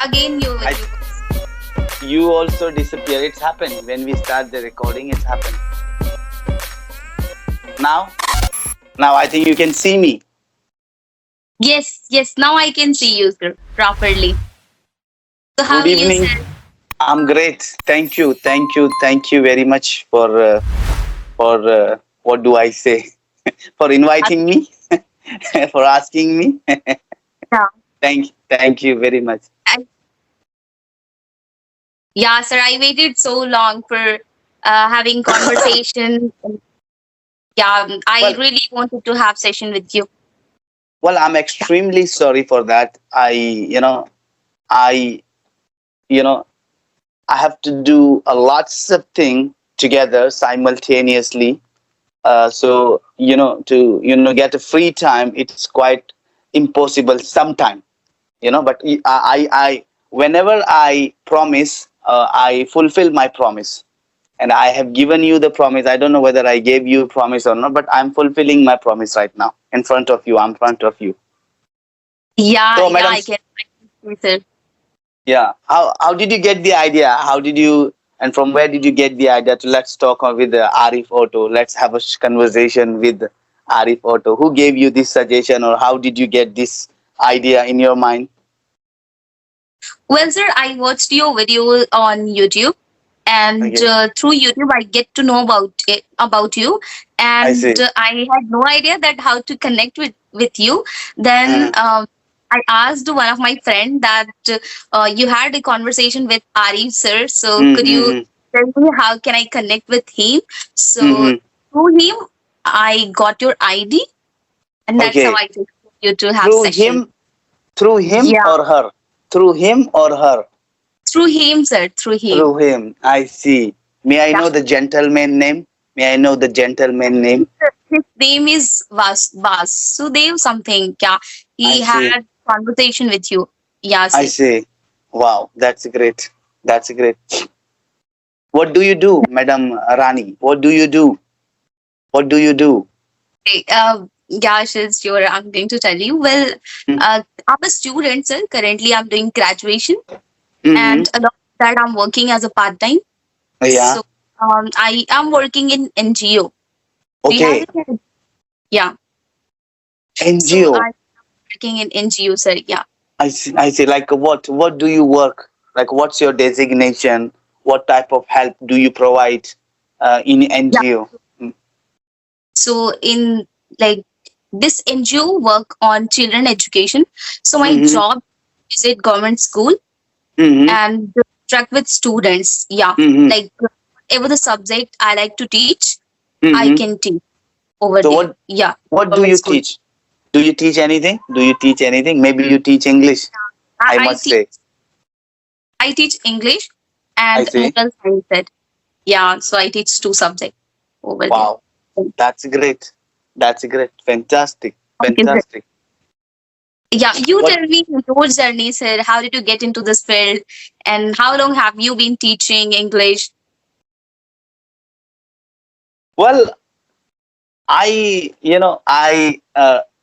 Again, I you also disappear. It's happened when we start the recording. It's happened. Now, now I think you can see me. yes, yes. Now I can see you, sir, properly. So how Good are you, evening. sir? I'm great. Thank you very much for what do I say? For inviting me, for asking me. Yeah. Thank you very much. I, yeah, sir. I waited so long for having conversation. Yeah, I Well, really wanted to have session with you. I'm Yeah. extremely sorry for that. I, you know, I have to do a lots of things together simultaneously. So to get a free time, it's quite impossible sometime. But I whenever I promise, I fulfill my promise, and I have given you the promise. I don't know whether I gave you promise or not, but I'm fulfilling my promise right now in front of you. I'm in front of you. Yeah, So, yeah. madam, I can see, sir. yeah, how did you get the idea? How did you and from where did you get the idea to let's talk with Arif Auto? Let's have a conversation with Arif Auto. Who gave you this suggestion, or how did you get this idea in your mind? Well, sir, I watched your video on YouTube, and Okay, through YouTube, I get to know about you. I And see. I had no idea that how to connect with you. Then Uh, I asked one of my friend that you had a conversation with Arif sir. So could you mm-hmm, tell me how can I connect with him? So mm-hmm. through him, I got your ID, and that's how Okay, I took you to have through session. him, through him Yeah, or her, through him or her, through him, sir. Through him. through him. I see. May I Yeah. know the gentleman name? May I know the gentleman name? His name is Vasudev something. Yeah, I he see. had conversation with you. Yeah, I sir. see. Wow, that's great. That's great. What do you do, Madam Rani? What do you do? What do you do? Yeah, sure. I'm going to tell you. Well, I'm a student, sir. Currently, I'm doing graduation, Mm-hmm. and along with that, I'm working as a part time. Yeah. So, I am working in NGO. Do you have Okay. it? Yeah. So NGO. I'm working in NGO, sir. Yeah. I see. I see. Like what? What do you work? Like what's your designation? What type of help do you provide in Yeah. NGO? So in like this NGO work on children education. So my Mm-hmm. job is at government school Mm-hmm. and track with students. Yeah, Mm-hmm. like whatever the subject I like to teach, I Mm-hmm. can teach over So there. what? Yeah, What do government you school. teach? Do you teach anything? Do you teach anything? Maybe you teach English. I, I I must teach say. I teach English I and see. moral science. Yeah, so I teach two subjects over there. Wow. That's great. That's great. Fantastic. Okay, sir. Fantastic. Yeah, you What? tell me your journey, sir. How did you get into this field, and how long have you been teaching English? Well, I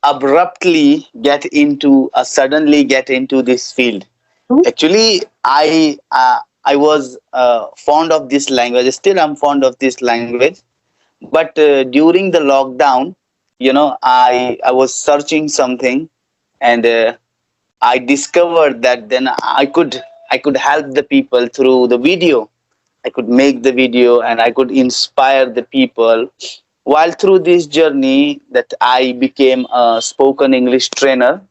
abruptly suddenly get into this field. Actually, I was fond of this language. Still, I'm fond of this language. But during the lockdown, I was searching something, and I discovered that then I could help the people through the video. I could make the video and I could inspire the people. While through this journey, that I became a spoken English trainer,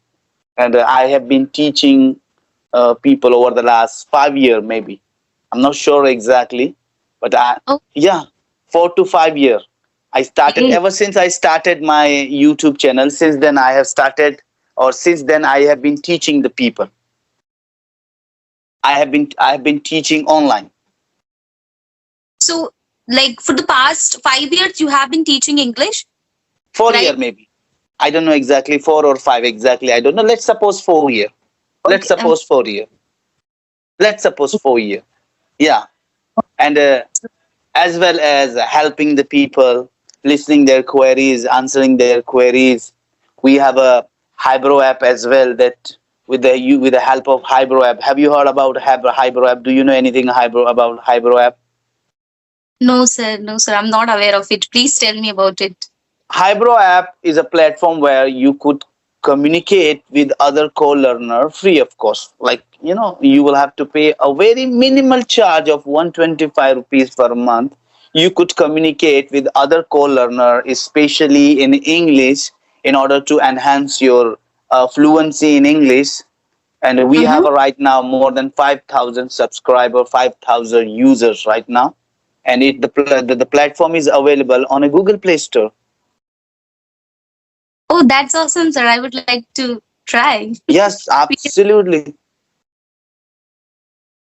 and I have been teaching people over the last 5 years, maybe. I'm not sure exactly, but yeah, 4 to 5 years. I started Okay. ever since I started my YouTube channel. Since then, since then I have been teaching the people. I have been teaching online. So, like for the past 5 years, you have been teaching English, 4 year right? maybe. I don't know exactly 4 or 5 exactly. I don't know. Let's suppose 4 year. Let's Okay. suppose 4 year. Let's suppose 4 year. Yeah, and as well as helping the people, listening their queries, answering their queries. We have a Hyro app as well that with the help of Hyro App. Have you heard about Hyro App? Do you know anything about Hyro App? No, sir, I'm not aware of it. Please tell me about it. Hybro app is a platform where you could communicate with other co-learner free of cost. Like, you will have to pay a very minimal charge of 125 rupees per month. You could communicate with other co-learner, especially in English, in order to enhance your fluency in English. And we have Mm-hmm. right now more than 5,000 subscriber, 5,000 users right now. And the platform is available on a Google Play Store. Oh, that's awesome, sir. I would like to try. Yes, absolutely.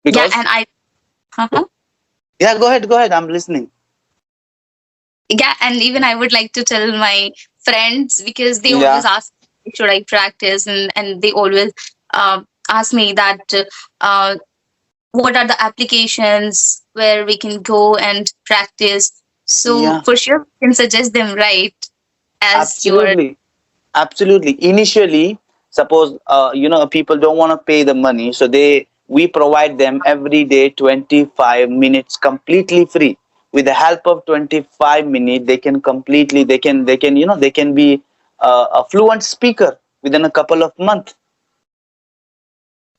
Yeah, Because and uh-huh. yeah, go ahead. I'm listening. Yeah, and even I would like to tell my friends because they always Yeah, ask, should I practice? And they always ask me that uh, what are the applications where we can go and practice. So yeah, for sure, we can suggest them, right? As your absolutely, absolutely. Initially, suppose people don't want to pay the money, so we provide them every day 25 minutes completely free. With the help of 25 minutes, they can be a fluent speaker within a couple of months.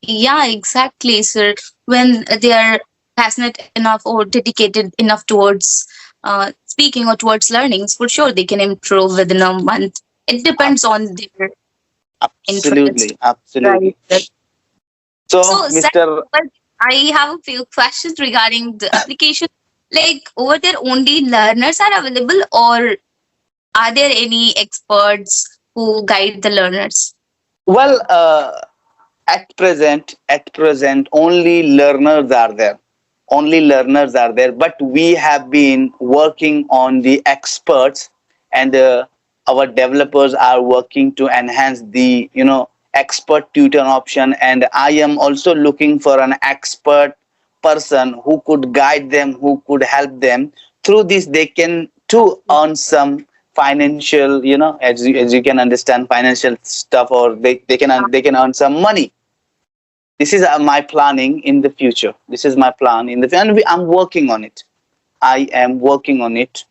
yeah, exactly, sir. When they are passionate enough or dedicated enough towards speaking or towards learnings, for sure they can improve within a month. It Ab- depends on their interest, Absolutely, right? absolutely. So, So, sir, Mr. but I have a few questions regarding the application. Like, over there, only learners are available, or are there any experts who guide the learners? Well, at present, only learners are there. Only learners are there. But we have been working on the experts, and our developers are working to enhance the expert tutor option. And I am also looking for an expert person who could guide them, who could help them. Through this, they can too earn some financial, as you can understand, financial stuff, or they can earn some money. This is my planning in the future. This is my plan in the future, and I'm working on it. I am working on it.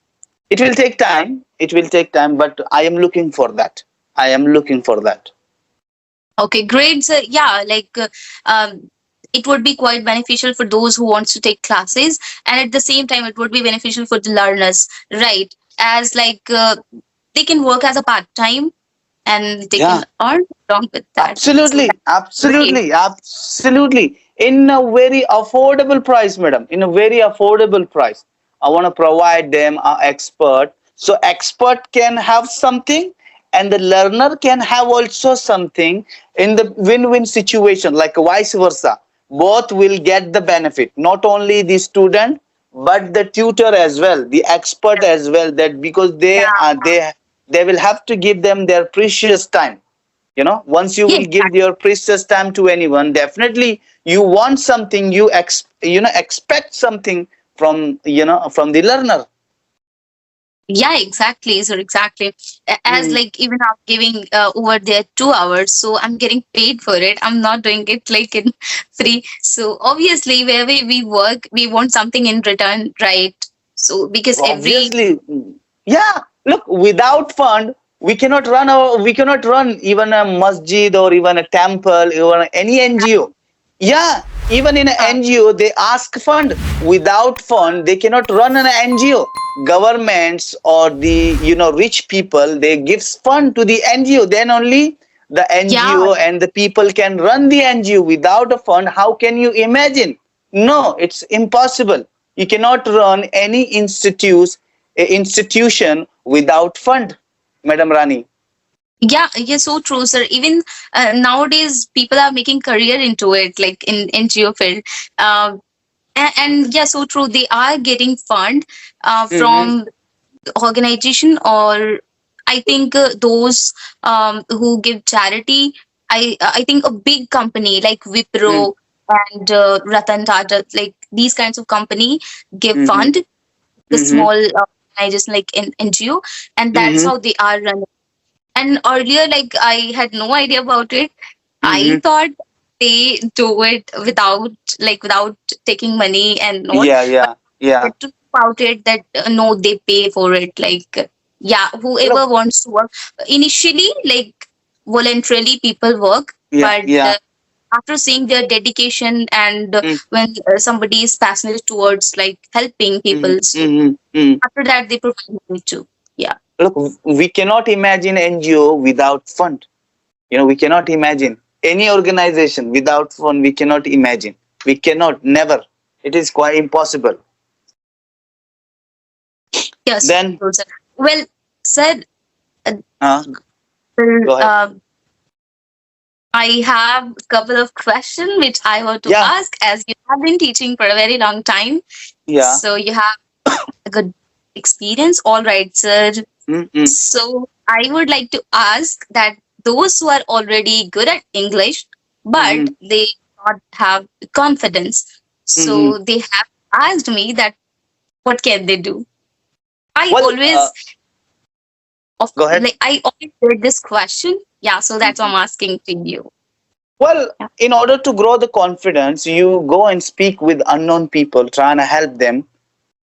It will take time. It will take time, but I am looking for that. I am looking for that. Okay, great. So, yeah, like it would be quite beneficial for those who wants to take classes, and at the same time, it would be beneficial for the learners, right? As like they can work as a part time, and they can Yeah. earn along with that. So Absolutely, that's great. absolutely, absolutely. In a very affordable price, madam. In a very affordable price. I want to provide them an expert. So expert can have something and the learner can have also something in the win-win situation, like vice versa. Both will get the benefit, not only the student, but the tutor as well, the expert as well, that because Yeah, they will have to give them their precious time. Once you yeah, will give your precious time to anyone, definitely you want something, expect something from the learner. yeah, exactly. So exactly, as Mm. like even I'm giving over there 2 hours, so I'm getting paid for it. I'm not doing it like in free. So obviously, wherever we work, we want something in return, right? So because every Obviously, yeah. Look, without fund, we cannot run even a masjid or even a temple, even any NGO. Yeah, even in uh, an NGO, they ask fund. Without fund, they cannot run an NGO. Governments or the rich people, they give fund to the NGO. Then only the yeah, NGO and the people can run the NGO. Without a fund, how can you imagine? No, it's impossible. You cannot run any institution without fund, Madam Rani. yeah, so true, sir. Even nowadays, people are making career into it, like in NGO field. Um, and yeah, so true. They are getting fund Mm-hmm. from organization, or I think those who give charity. I think a big company like Wipro and Ratan Tata, like these kinds of company give Mm-hmm. fund the Mm-hmm. small organization like in NGO, and that's Mm-hmm. how they are running. And earlier, like I had no idea about it. I Mm-hmm. thought they do it without taking money and all. Yeah, But yeah, the yeah. truth about it that no, they pay for it. Yeah, whoever Look, wants to work initially, voluntarily, people work. yeah, But yeah. after seeing their dedication and when somebody is passionate towards helping Mm-hmm, people, so mm-hmm, mm. after that they provide money too. Yeah. Look, we cannot imagine NGO without fund. We cannot imagine any organization without fund. We cannot imagine. We cannot, never. It is quite impossible. Yes. Then, So, sir. Well, sir, uh, uh, go ahead. uh, I have a couple of questions which I want to Yeah, ask as you have been teaching for a very long time. yeah. So you have a good experience. All right, sir. Mm-mm, So I would like to ask that those who are already good at English, but mm-hmm, they not have confidence, mm-hmm. so they have asked me that what can they do? I Well, always go ahead. I always heard this question. Yeah, so that's why Mhm. I'm asking to you. Well, Yeah. in order to grow the confidence, you go and speak with unknown people, try and help them.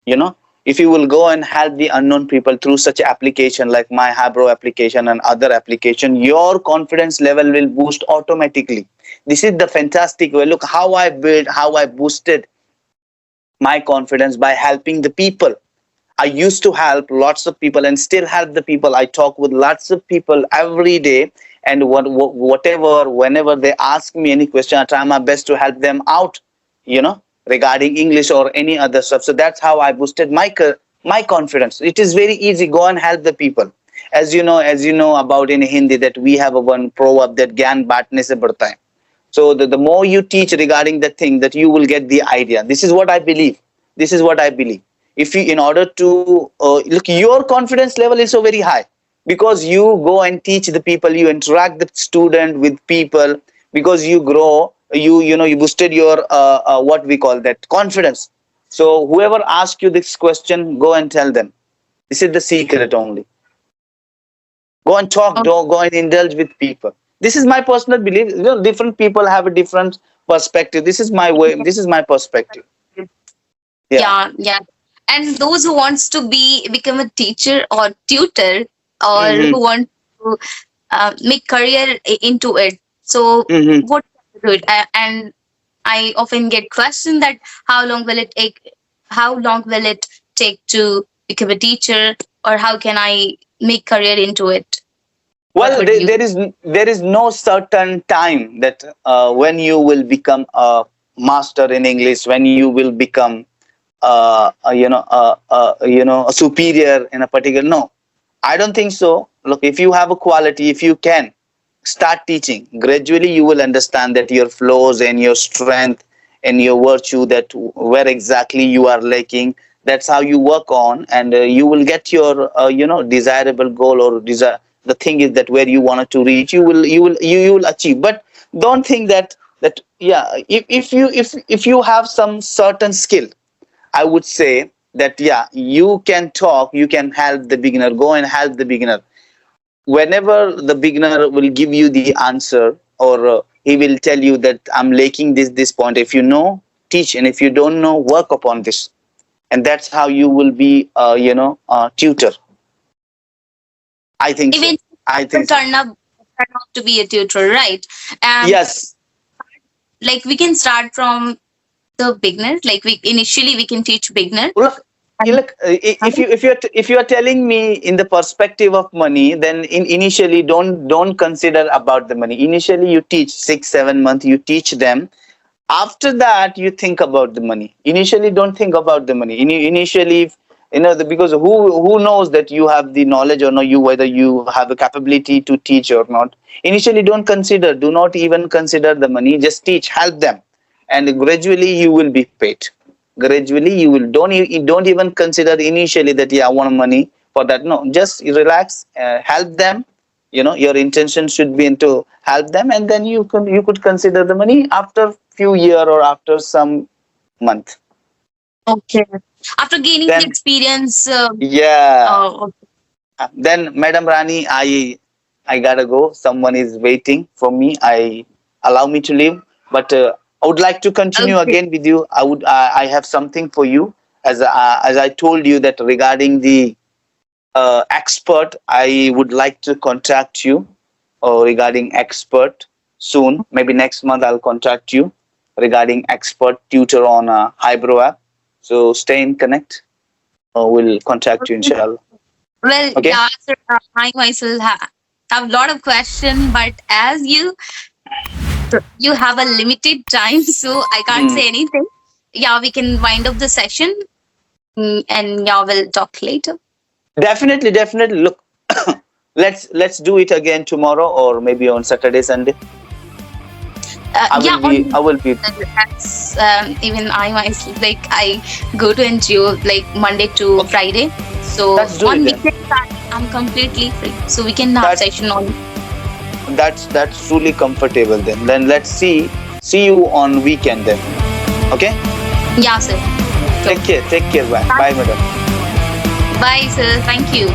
You know, if you will go and help the unknown people through such application like my Hyro application and other application, your confidence level will boost automatically. This is the fantastic way. Look how I built, how I boosted my confidence by helping the people. I used to help lots of people and still help the people. I talk with lots of people every day, and whatever, whenever they ask me any question, I try my best to help them out. Regarding English or any other stuff. So that's how I boosted my confidence. It is very easy. Go and help the people. As you know about in Hindi that we have a one proverb that "Gyan baatne se badhta hai." So the more you teach regarding the thing, that you will get the idea. This is what I believe. If you, in order to look, your confidence level is so very high because you go and teach the people, you interact the student with people, because you grow, you boosted your what we call that confidence. So whoever asks you this question, go and tell them. This is the secret only. Go and talk, Oh, don't go and indulge with people. This is my personal belief. Different people have a different perspective. This is my way, this is my perspective. Yeah. yeah, yeah. And those who wants to become a teacher or tutor or Mm-hmm. who want to make career into it. So Mm-hmm. what can they do it? And I often get questioned that how long will it take? How long will it take to become a teacher, or how can I make career into it? What Well, would you? there is no certain time that when you will become a master in English, when you will become a superior in a particular. No, I don't think so. Look, if you have a quality, if you can start teaching, gradually you will understand that your flaws and your strength and your virtue, that where exactly you are lacking. That's how you work on, and you will get your desirable goal, or desire. The thing is that where you wanted to reach, you will achieve. But don't think that yeah, if you have some certain skill, I would say that yeah, you can talk, you can help the beginner. Go and help the beginner. Whenever the beginner will give you the answer, or he will tell you that I'm lacking this point. If you know, teach, and if you don't know, work upon this, and that's how you will be, tutor. I think so. Even I think so. turn out to be a tutor, right? And Yes. we can start from the beginner. We can teach beginner. Look, And if you are telling me in the perspective of money, then initially don't consider about the money. Initially, you teach 6 7 months. You teach them. After that, you think about the money. Initially, don't think about the money. Initially, because who knows that you have the knowledge or not, you whether you have the capability to teach or not. Initially, don't consider. Do not even consider the money. Just teach. Help them, and gradually you will be paid. Gradually you will, don't even consider initially that yeah, I want money for that. No, just relax, help them. Your intention should be to help them, and then you could consider the money after few year or after some month. okay, after gaining the Then experience, yeah, uh, then Madam Rani, I gotta go. Someone is waiting for me. I allow me to leave. But I would like to continue Okay. again with you. I have something for you, as I told you that regarding the expert, I would like to contact you regarding expert soon. Maybe next month I'll contact you regarding expert tutor on Hyro App. So stay in connect. We'll contact you, inshallah. Well, Okay. yeah, sir, I myself have a lot of questions, but as you have a limited time, so I can't Mm. say anything. Yeah, we can wind up the session, and yeah, we'll talk later. Definitely, definitely. Look, let's do it again tomorrow or maybe on Saturday, Sunday. Yeah, on I will be. that's even I myself, like I go to NGO like Monday to Okay, Friday, so let's do it on then. weekends I'm completely free, so we can have That's session on. that's truly comfortable then. Then let's see you on weekend then. Okay. Yeah, sir. So Take care. Take care. Bye, bye, madam. bye, sir. Thank you.